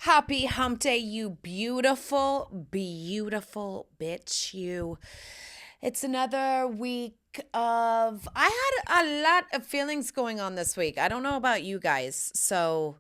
Happy hump day, you beautiful, beautiful bitch, you. It's another week of, I had a lot of feelings going on this week. I don't know about you guys. So,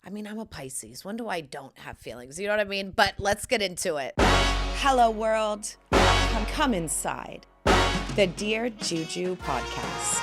I'm a Pisces. When do I don't have feelings? You know what I mean? But let's get into it. Hello, world. Come inside the Dear Juju Podcast.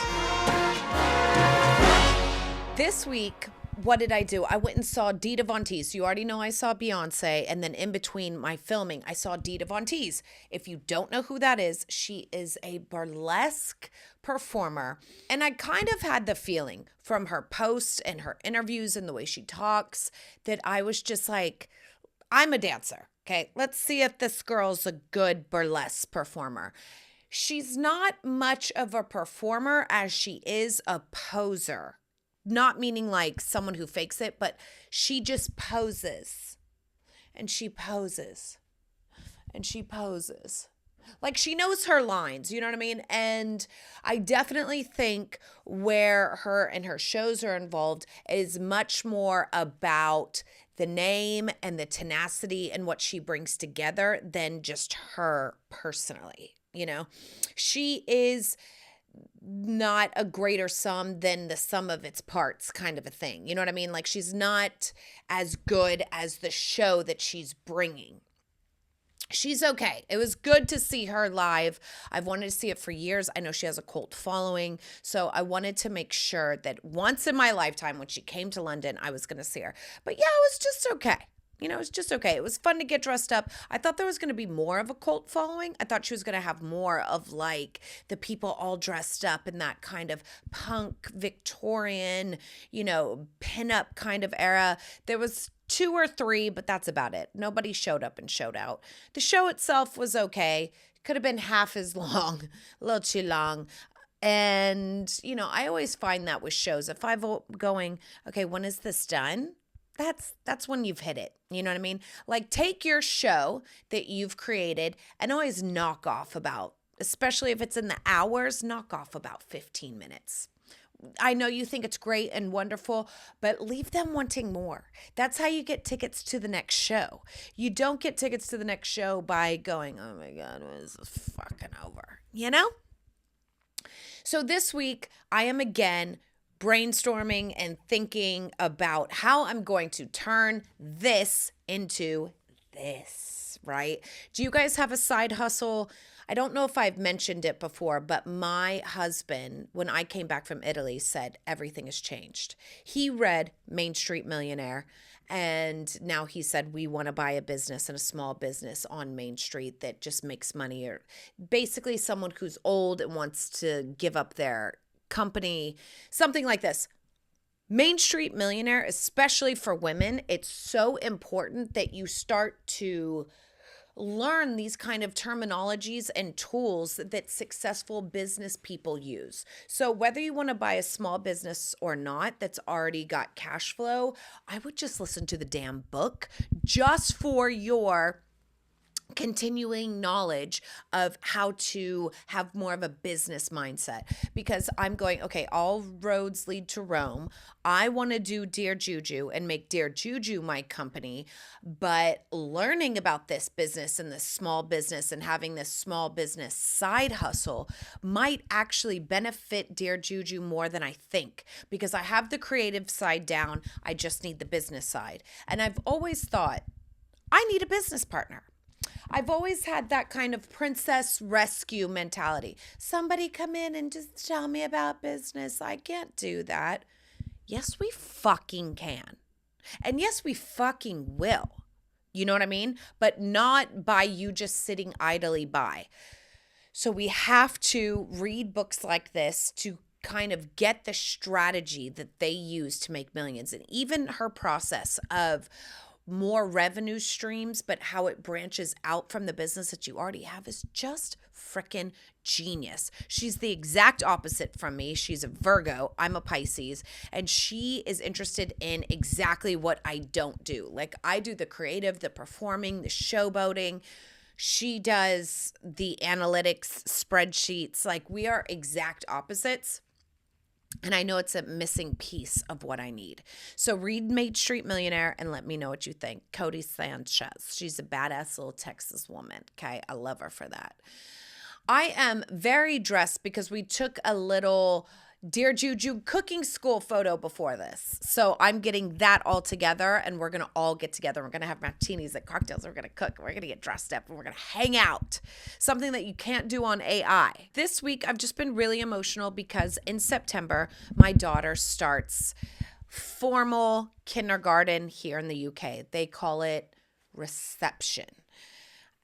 This week, what did I do? I went and saw Dita Von Teese. You already know I saw Beyonce. And then in between my filming, I saw Dita Von Teese. If you don't know who that is, she is a burlesque performer. And I kind of had the feeling from her posts and her interviews and the way she talks that I was just like, I'm a dancer. Okay, let's see if this girl's a good burlesque performer. She's not much of a performer as she is a poser. Not meaning like someone who fakes it, but she just poses and she poses and she poses. Like she knows her lines, you know what I mean? And I definitely think where her and her shows are involved is much more about the name and the tenacity and what she brings together than just her personally, you know? She is not a greater sum than the sum of its parts kind of a thing. You know what I mean? Like she's not as good as the show that she's bringing. She's okay. It was good to see her live. I've wanted to see it for years. I know she has a cult following. So I wanted to make sure that once in my lifetime when she came to London, I was going to see her. But yeah, it was just okay. You know, it's just okay. It was fun to get dressed up. I thought there was going to be more of a cult following. I thought she was going to have more of like the people all dressed up in that kind of punk Victorian, you know, pinup kind of era. There was 2 or 3, but that's about it. Nobody showed up and showed out. The show itself was okay. Could have been half as long, a little too long. And, you know, I always find that with shows. If I'm going, okay, when is this done? That's when you've hit it. You know what I mean? Like take your show that you've created and always knock off about, especially if it's in the hours, knock off about 15 minutes. I know you think it's great and wonderful, but leave them wanting more. That's how you get tickets to the next show. You don't get tickets to the next show by going, oh my God, when is this fucking over? You know? So this week, I am again brainstorming and thinking about how I'm going to turn this into this, right? Do you guys have a side hustle? I don't know if I've mentioned it before, but my husband, when I came back from Italy, said everything has changed. He read Mainstreet Millionaire, and now he said we want to buy a business and a small business on Main Street that just makes money, or basically someone who's old and wants to give up their company, something like this. Mainstreet Millionaire, especially for women, it's so important that you start to learn these kind of terminologies and tools that successful business people use. So whether you want to buy a small business or not that's already got cash flow, I would just listen to the damn book just for your continuing knowledge of how to have more of a business mindset, because I'm going, okay, all roads lead to Rome. I want to do Dear Juju and make Dear Juju my company, but learning about this business and this small business and having this small business side hustle might actually benefit Dear Juju more than I think, because I have the creative side down. I just need the business side. And I've always thought I need a business partner. I've always had that kind of princess rescue mentality. Somebody come in and just tell me about business. I can't do that. Yes, we fucking can. And yes, we fucking will. You know what I mean? But not by you just sitting idly by. So we have to read books like this to kind of get the strategy that they use to make millions. And even her process of more revenue streams, but how it branches out from the business that you already have is just freaking genius. She's the exact opposite from me. She's a Virgo. I'm a Pisces. And she is interested in exactly what I don't do. Like I do the creative, the performing, the showboating. She does the analytics, spreadsheets. Like we are exact opposites. And I know it's a missing piece of what I need. So read Mainstreet Millionaire and let me know what you think. Cody Sanchez. She's a badass little Texas woman. Okay. I love her for that. I am very dressed because we took a little Dear Juju cooking school photo before this. So I'm getting that all together and we're going to all get together. We're going to have martinis and cocktails. We're going to cook. We're going to get dressed up and we're going to hang out. Something that you can't do on AI. This week, I've just been really emotional because in September, my daughter starts formal kindergarten here in the UK. They call it reception.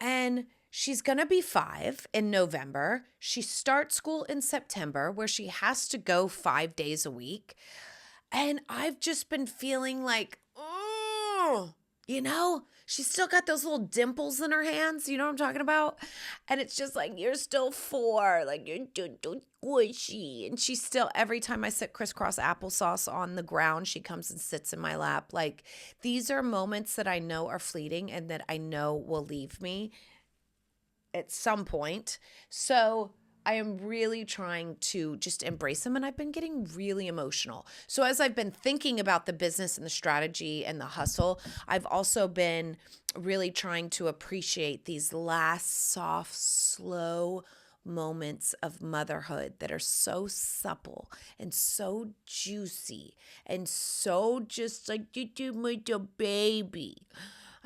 And she's going to be 5 in November. She starts school in September where she has to go 5 days a week. And I've just been feeling like, oh, she's still got those little dimples in her hands. You know what I'm talking about? And it's just like, you're still 4. Like, you're squishy. And she's still, every time I sit crisscross applesauce on the ground, she comes and sits in my lap. Like, these are moments that I know are fleeting and that I know will leave me at some point. So I am really trying to just embrace them, and I've been getting really emotional. So as I've been thinking about the business and the strategy and the hustle, I've also been really trying to appreciate these last soft, slow moments of motherhood that are so supple and so juicy and so just like, you do my baby.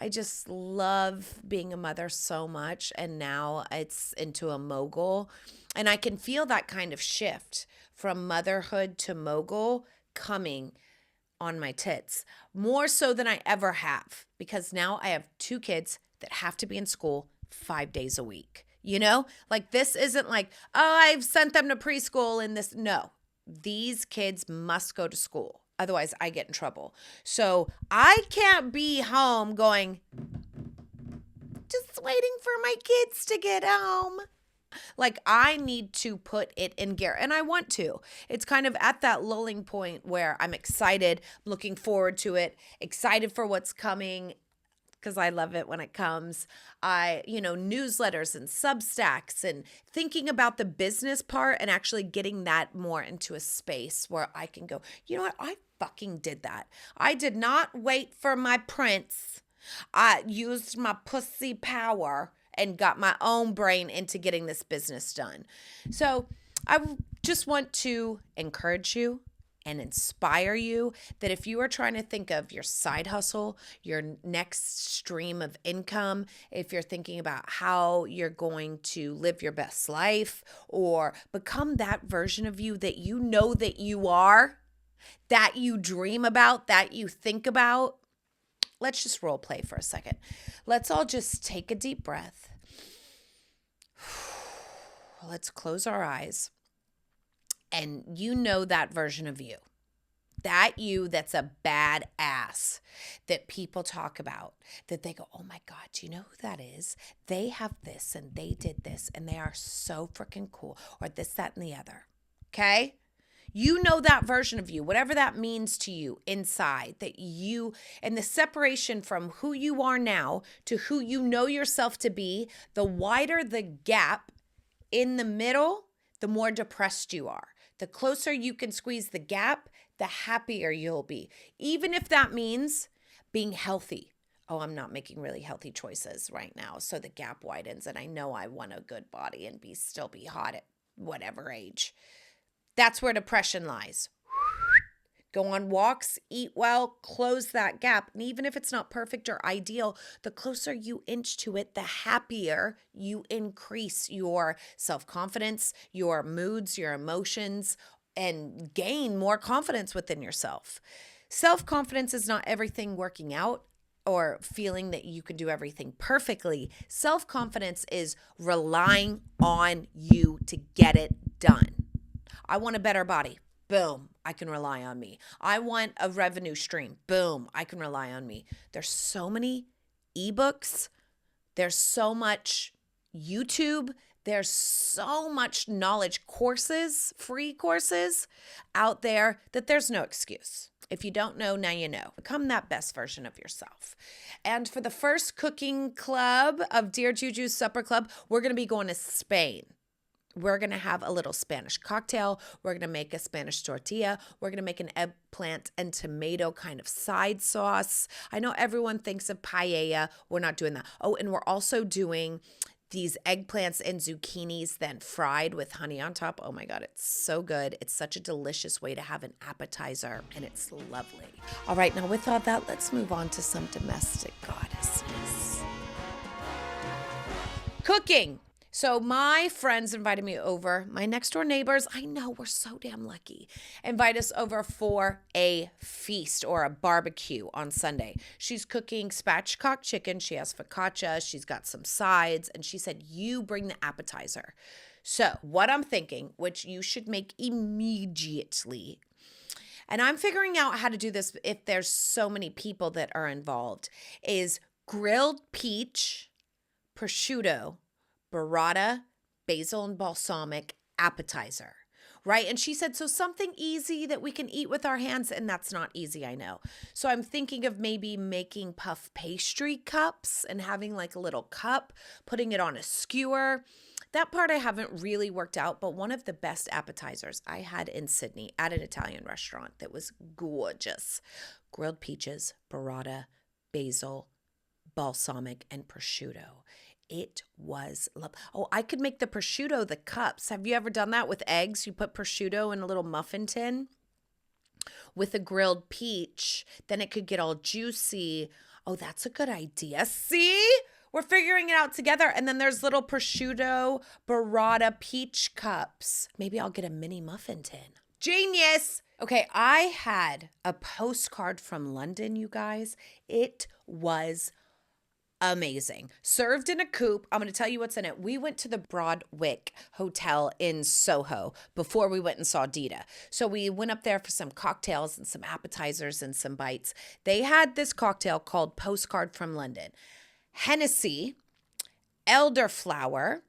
I just love being a mother so much, and now it's into a mogul. And I can feel that kind of shift from motherhood to mogul coming on my tits, more so than I ever have, because now I have 2 kids that have to be in school 5 days a week. Like, this isn't like, oh, I've sent them to preschool and this. No, these kids must go to school. Otherwise, I get in trouble. So I can't be home going, just waiting for my kids to get home. Like, I need to put it in gear, and I want to. It's kind of at that lulling point where I'm excited, looking forward to it, excited for what's coming, because I love it when it comes. Newsletters and Substacks and thinking about the business part and actually getting that more into a space where I can go, you know what? I fucking did that. I did not wait for my prince. I used my pussy power and got my own brain into getting this business done. So I just want to encourage you and inspire you that if you are trying to think of your side hustle, your next stream of income, if you're thinking about how you're going to live your best life or become that version of you that you know that you are, that you dream about, that you think about, let's just role play for a second. Let's all just take a deep breath. Let's close our eyes. And you know that version of you. That you that's a badass that people talk about, that they go, oh my God, do you know who that is? They have this and they did this and they are so freaking cool, or this, that, and the other. Okay? You know that version of you, whatever that means to you inside, that you, and the separation from who you are now to who you know yourself to be, the wider the gap in the middle, the more depressed you are. The closer you can squeeze the gap, the happier you'll be. Even if that means being healthy. Oh, I'm not making really healthy choices right now, so the gap widens, and I know I want a good body and still be hot at whatever age. That's where depression lies. Go on walks, eat well, close that gap. And even if it's not perfect or ideal, the closer you inch to it, the happier you increase your self-confidence, your moods, your emotions, and gain more confidence within yourself. Self-confidence is not everything working out or feeling that you can do everything perfectly. Self-confidence is relying on you to get it done. I want a better body. Boom, I can rely on me. I want a revenue stream. Boom, I can rely on me. There's so many ebooks. There's so much YouTube. There's so much knowledge courses, free courses out there that there's no excuse. If you don't know, now you know. Become that best version of yourself. And for the first cooking club of Dear Juju Supper Club, we're going to be going to Spain. We're going to have a little Spanish cocktail. We're going to make a Spanish tortilla. We're going to make an eggplant and tomato kind of side sauce. I know everyone thinks of paella. We're not doing that. Oh, and we're also doing these eggplants and zucchinis then fried with honey on top. Oh my God, it's so good. It's such a delicious way to have an appetizer, and it's lovely. All right, now with all that, let's move on to some domestic goddesses. Cooking. So my friends invited me over, my next door neighbors, I know we're so damn lucky, invite us over for a feast or a barbecue on Sunday. She's cooking spatchcock chicken. She has focaccia. She's got some sides. And she said, you bring the appetizer. So what I'm thinking, which you should make immediately, and I'm figuring out how to do this if there's so many people that are involved, is grilled peach, prosciutto, burrata, basil, and balsamic appetizer, right? And she said, so something easy that we can eat with our hands, and that's not easy, I know. So I'm thinking of maybe making puff pastry cups and having like a little cup, putting it on a skewer. That part I haven't really worked out, but one of the best appetizers I had in Sydney at an Italian restaurant that was gorgeous. Grilled peaches, burrata, basil, balsamic, and prosciutto. It was love. Oh, I could make the prosciutto the cups. Have you ever done that with eggs? You put prosciutto in a little muffin tin with a grilled peach. Then it could get all juicy. Oh, that's a good idea. See? We're figuring it out together. And then there's little prosciutto burrata peach cups. Maybe I'll get a mini muffin tin. Genius. Okay, I had a postcard from London, you guys. It was amazing. Served in a coupe. I'm going to tell you what's in it. We went to the Broadwick Hotel in Soho before we went and saw Dita. So we went up there for some cocktails and some appetizers and some bites. They had this cocktail called Postcard from London. Hennessy, Elderflower,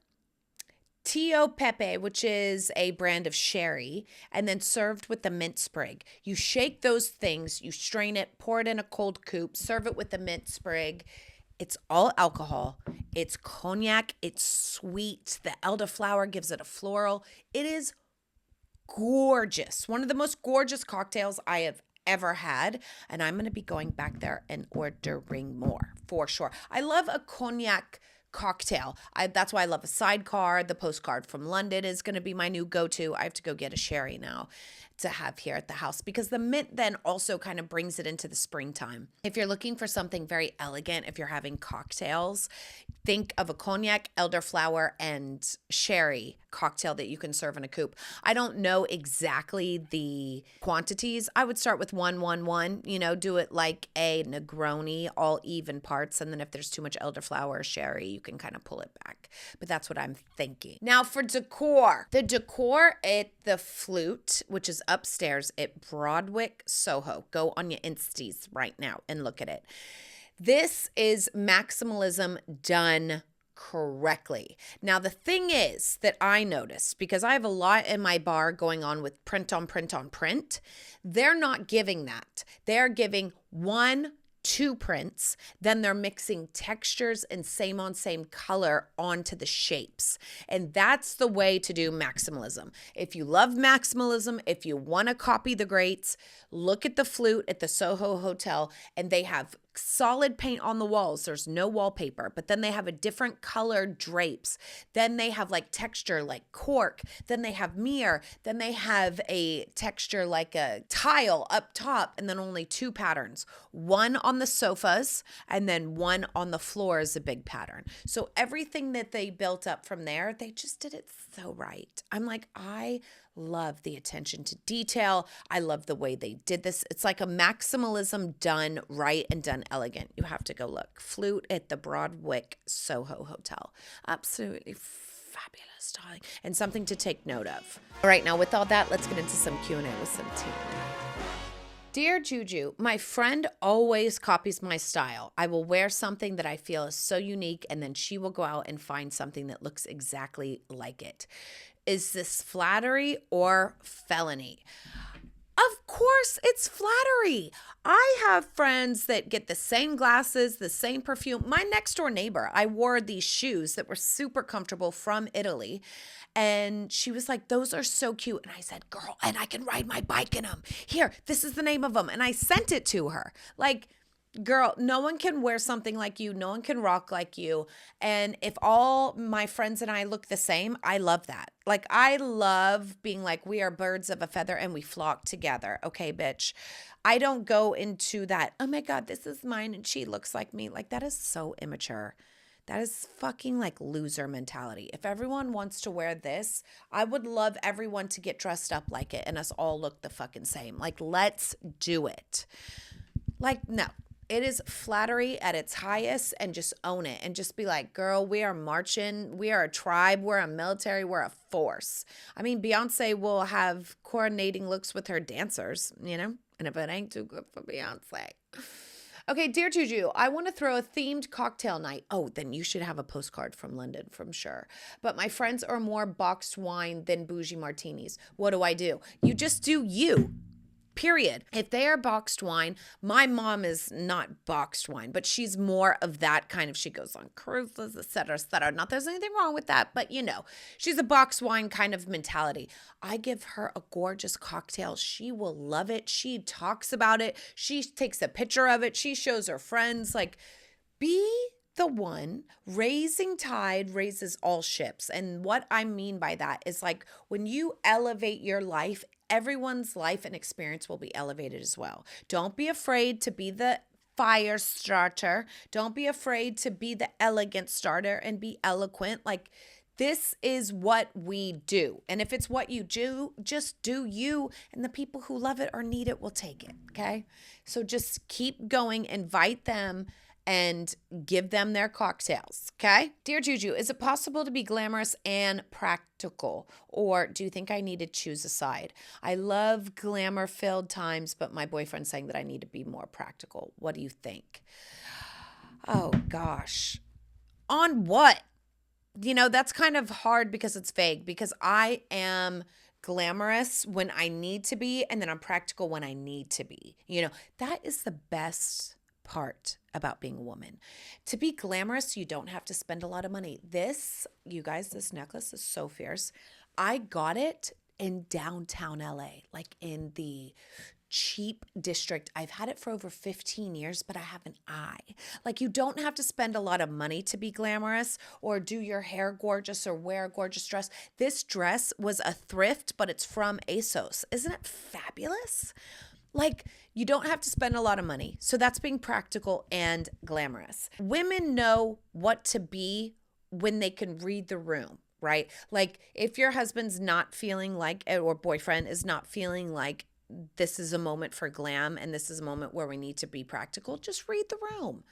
Pepe, which is a brand of sherry, and then served with the mint sprig. You shake those things, you strain it, pour it in a cold coupe, serve it with the mint sprig. It's all alcohol. It's cognac. It's sweet. The elderflower gives it a floral. It is gorgeous. One of the most gorgeous cocktails I have ever had. And I'm going to be going back there and ordering more for sure. I love a cognac cocktail. That's why I love a sidecar. The postcard from London is going to be my new go-to. I have to go get a sherry now to have here at the house because the mint then also kind of brings it into the springtime. If you're looking for something very elegant, if you're having cocktails, think of a cognac, elderflower, and sherry cocktail that you can serve in a coupe. I don't know exactly the quantities. I would start with 1-1-1, do it like a Negroni, all even parts. And then if there's too much elderflower or sherry, you can kind of pull it back. But that's what I'm thinking. Now for decor. The decor at the Flute, which is upstairs at Broadwick, Soho. Go on your Insties right now and look at it. This is maximalism done correctly. Now, the thing is that I noticed, because I have a lot in my bar going on with print on print on print, they're not giving that. They're giving 1-2 prints, then they're mixing textures and same on same color onto the shapes. And that's the way to do maximalism. If you love maximalism, if you want to copy the greats, look at the Flute at the Soho Hotel, and they have solid paint on the walls. There's no wallpaper, but then they have a different colored drapes. Then they have like texture like cork. Then they have mirror. Then they have a texture like a tile up top, and then only 2 patterns. One on the sofas and then one on the floor is a big pattern. So everything that they built up from there, they just did it so right. I'm like, I love the attention to detail. I love the way they did this. It's like a maximalism done right and done elegant. You have to go look. Flute at the Broadwick Soho Hotel. Absolutely fabulous, darling. And something to take note of. All right, now with all that, let's get into some Q&A with some tea. Dear Juju, my friend always copies my style. I will wear something that I feel is so unique, and then she will go out and find something that looks exactly like it. Is this flattery or felony? Of course, it's flattery. I have friends that get the same glasses, the same perfume. My next door neighbor, I wore these shoes that were super comfortable from Italy. And she was like, those are so cute. And I said, girl, and I can ride my bike in them. Here, this is the name of them. And I sent it to her. Like, girl, no one can wear something like you. No one can rock like you. And if all my friends and I look the same, I love that. Like, I love being like, we are birds of a feather and we flock together. Okay, bitch. I don't go into that, oh my God, this is mine and she looks like me. Like, that is so immature. That is fucking like loser mentality. If everyone wants to wear this, I would love everyone to get dressed up like it and us all look the fucking same. Like, let's do it. Like, no. It is flattery at its highest, and just own it and just be like, girl, we are marching. We are a tribe. We're a military. We're a force. I mean, Beyonce will have coordinating looks with her dancers, you know, and if it ain't too good for Beyonce. Okay, Dear Juju, I want to throw a themed cocktail night. Oh, then you should have a postcard from London, from sure. But my friends are more boxed wine than bougie martinis. What do? You just do you. Period. If they are boxed wine, my mom is not boxed wine, but she's more of that kind of, she goes on cruises, et cetera, et cetera. Not there's anything wrong with that, but you know, she's a boxed wine kind of mentality. I give her a gorgeous cocktail. She will love it. She talks about it. She takes a picture of it. She shows her friends. Like, be the one. Raising tide raises all ships. And what I mean by that is, like, when you elevate your life, everyone's life and experience will be elevated as well. Don't be afraid to be the fire starter. Don't be afraid to be the elegant starter and be eloquent. Like, this is what we do. And if it's what you do, just do you. And the people who love it or need it will take it. Okay? So just keep going. Invite them and give them their cocktails, okay? Dear Juju, is it possible to be glamorous and practical? Or do you think I need to choose a side? I love glamour-filled times, but my boyfriend's saying that I need to be more practical. What do you think? Oh, gosh. On what? You know, that's kind of hard because it's vague, because I am glamorous when I need to be, and then I'm practical when I need to be. You know, that is the best part about being a woman. To be glamorous, you don't have to spend a lot of money. This, you guys, this necklace is so fierce. I got it in downtown LA, like in the cheap district. I've had it for over 15 years, but I have an eye. Like, you don't have to spend a lot of money to be glamorous or do your hair gorgeous or wear a gorgeous dress. This dress was a thrift, but it's from ASOS. Isn't it fabulous? Like, you don't have to spend a lot of money. So that's being practical and glamorous. Women know what to be when they can read the room, right? Like, if your husband's not feeling like, or boyfriend is not feeling like this is a moment for glam and this is a moment where we need to be practical, just read the room.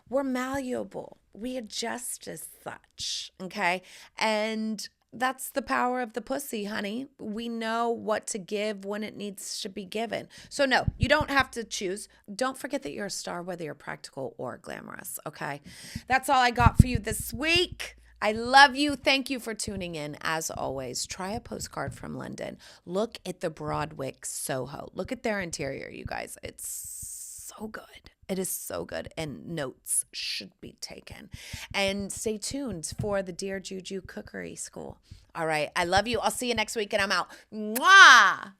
We're malleable. We adjust as such, okay? And that's the power of the pussy, honey. We know what to give when it needs to be given. So no, you don't have to choose. Don't forget that you're a star, whether you're practical or glamorous, okay? That's all I got for you this week. I love you. Thank you for tuning in. As always, try a postcard from London. Look at the Broadwick Soho. Look at their interior, you guys. It's so good. It is so good, and notes should be taken. And stay tuned for the Dear Juju Cookery School. All right. I love you. I'll see you next week, and I'm out. Mwah!